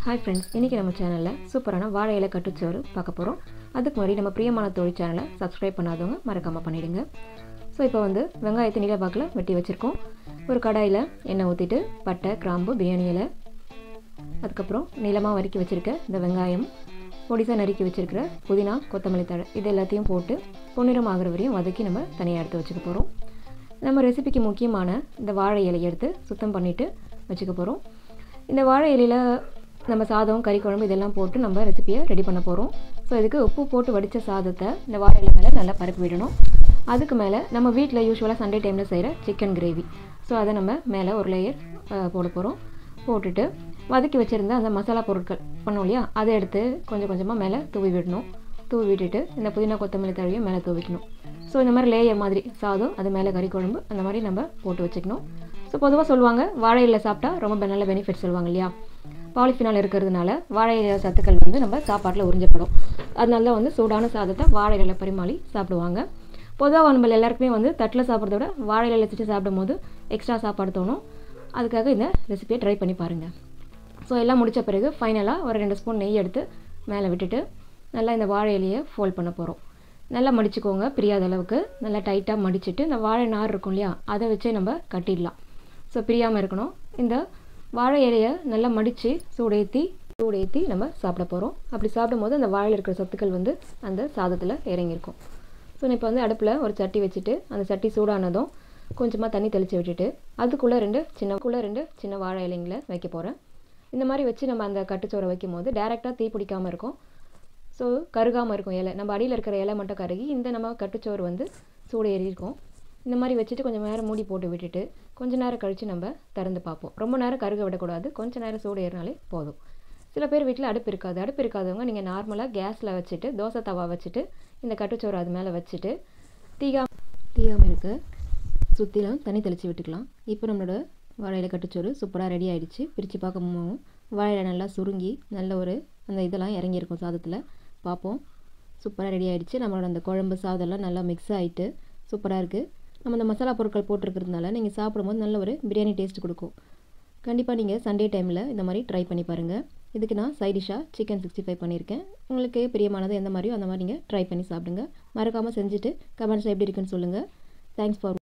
Hi friends, இன்றைக்கி நம்ம சேனலில் சூப்பரான வாழை இலை கட்டுச்சோறு பார்க்க போகிறோம். அதுக்கு முன்னாடி நம்ம பிரியமான தோழி சேனலை சப்ஸ்கிரைப் பண்ணாதவங்க மறக்காமல் பண்ணிவிடுங்க. ஸோ இப்போ வெங்காயத்தை நீலவாக்கில் வெட்டி வச்சுருக்கோம். ஒரு கடாயில் எண்ணெய் ஊற்றிட்டு பட்டை, கிராம்பு, பிரியாணி இலை, அதுக்கப்புறம் நீளமாக வறுக்கி வச்சுருக்க இந்த வெங்காயம், பொடிசாக நறுக்கி வச்சுருக்கிற புதினா, கொத்தமல்லி தழை, இது எல்லாத்தையும் போட்டு பொன்னிறம் ஆகிற வரையும் வதக்கி நம்ம தனியாக எடுத்து வச்சுக்க போகிறோம். நம்ம ரெசிபிக்கு முக்கியமான இந்த வாழை இலையை எடுத்து சுத்தம் பண்ணிவிட்டு வச்சுக்க போகிறோம். இந்த வாழை இலையில் நம்ம சாதம், கறி குழம்பு இதெல்லாம் போட்டு நம்ம ரெசிபியை ரெடி பண்ண போகிறோம். ஸோ இதுக்கு உப்பு போட்டு வடித்த சாதத்தை இந்த வாழை இலை மேலே நல்லா பரப்பி விடணும். அதுக்கு மேலே நம்ம வீட்டில் யூஸ்வலாக சண்டே டைமில் செய்கிற சிக்கன் கிரேவி, ஸோ அதை நம்ம மேலே ஒரு லேயர் போட போகிறோம். போட்டுட்டு வதக்கி வச்சுருந்த அந்த மசாலா பொருட்கள் பண்ணோம் இல்லையா, அதை எடுத்து கொஞ்சம் கொஞ்சமாக மேலே தூவி விடணும். தூவி விட்டுட்டு இந்த புதினா, கொத்தமல்லி தழையும் மேலே தூவிக்கணும். ஸோ இந்த மாதிரி லேயர் மாதிரி சாதம், அது மேலே கறி குழம்பு, அந்த மாதிரி நம்ம போட்டு வச்சுக்கணும். ஸோ பொதுவாக சொல்லுவாங்க வாழை இலை சாப்பிட்டா ரொம்ப நல்ல பெனிஃபிட் சொல்லுவாங்க இல்லையா. பாலிஃபினால் இருக்கிறதுனால வாழை இலை சத்துக்கள் நம்ம சாப்பாட்டில் உறிஞ்சப்படும். அதனால தான் சூடான சாதத்தை வாழை இலையில பரிமாறி சாப்பிடுவாங்க. பொதுவாக நம்ம எல்லாருக்குமே தட்டில் சாப்பிட்றத விட வாழை இலையில வச்சுட்டு சாப்பிடும் போது எக்ஸ்ட்ரா சாப்பாடு தோணும். அதுக்காக இந்த ரெசிபியை ட்ரை பண்ணி பாருங்கள். ஸோ எல்லாம் முடித்த பிறகு ஃபைனலாக ஒரு 2 ஸ்பூன் நெய் எடுத்து மேலே விட்டுட்டு நல்லா இந்த வாழை இலையை ஃபோல்ட் பண்ண போகிறோம். நல்லா மடிச்சுக்கோங்க, பிரியாத அளவுக்கு நல்லா டைட்டாக மடிச்சுட்டு இந்த வாழை நார் இருக்கும் இல்லையா, அதை வச்சே நம்ம கட்டிடலாம். ஸோ பிரியாமல் இருக்கணும். இந்த வாழை இலையை நல்லா மடித்து சூடேற்றி நம்ம சாப்பிட போகிறோம். அப்படி சாப்பிடும்போது அந்த வாழையில் இருக்கிற சத்துக்கள் அந்த சாதத்தில் இறங்கியிருக்கும். ஸோ நான் இப்போ அடுப்பில் ஒரு சட்டி வச்சுட்டு அந்த சட்டி சூடானதும் கொஞ்சமாக தண்ணி தெளித்து விட்டுட்டு அதுக்குள்ளே ரெண்டு சின்ன வாழை இலைங்களை வைக்க போகிறேன். இந்த மாதிரி வச்சு நம்ம அந்த கட்டுச்சோறை வைக்கும் போது டேரெக்டாக தீ பிடிக்காமல் இருக்கும். ஸோ கருகாமல் இருக்கும் இலை. நம்ம அடியில் இருக்கிற இலை மட்டும் கருகி இந்த நம்ம கட்டுச்சோறு சூடு ஏறி இருக்கும். இந்த மாதிரி வச்சுட்டு கொஞ்சம் நேரம் மூடி போட்டு விட்டுட்டு கொஞ்சம் நேரம் கழித்து நம்ம திறந்து பார்ப்போம். ரொம்ப நேரம் கருக விடக்கூடாது, கொஞ்சம் நேரம் சூடு ஏறினாலே போதும். சில பேர் வீட்டில் அடுப்பு இருக்காதவங்க நீங்கள் நார்மலாக கேஸில் வச்சுட்டு தோசை தவா வச்சுட்டு இந்த கட்டுச்சோறு அது மேலே வச்சுட்டு தீயாமல் இருக்க சுற்றிலும் தண்ணி தெளித்து விட்டுக்கலாம். இப்போ நம்மளோட வாழையில கட்டுச்சோறு சூப்பராக ரெடி ஆகிடுச்சு. பிரித்து பார்க்கும்போது வாழையில நல்லா சுருங்கி நல்ல அந்த இதெல்லாம் இறங்கியிருக்கும் சாதத்தில். பார்ப்போம், சூப்பராக ரெடி ஆகிடுச்சு. நம்மளோட அந்த குழம்பு சாதம்லாம் நல்லா மிக்ஸ் ஆகிட்டு சூப்பராக இருக்குது. நம்ம இந்த மசாலா பொருட்கள் போட்டிருக்கிறதுனால நீங்கள் சாப்பிடும்போது நல்ல ஒரு பிரியாணி டேஸ்ட் கொடுக்கும். கண்டிப்பாக நீங்கள் சண்டே டைமில் இந்த மாதிரி ட்ரை பண்ணி பாருங்கள். இதுக்கு நான் சைடிஷாக சிக்கன் 65 பண்ணியிருக்கேன். உங்களுக்கு பிரியமானது எந்த மாதிரியோ அந்த மாதிரி நீங்கள் ட்ரை பண்ணி சாப்பிடுங்க. மறக்காமல் செஞ்சுட்டு கமெண்ட்ஸில் எப்படி இருக்குன்னு சொல்லுங்கள். Thanks for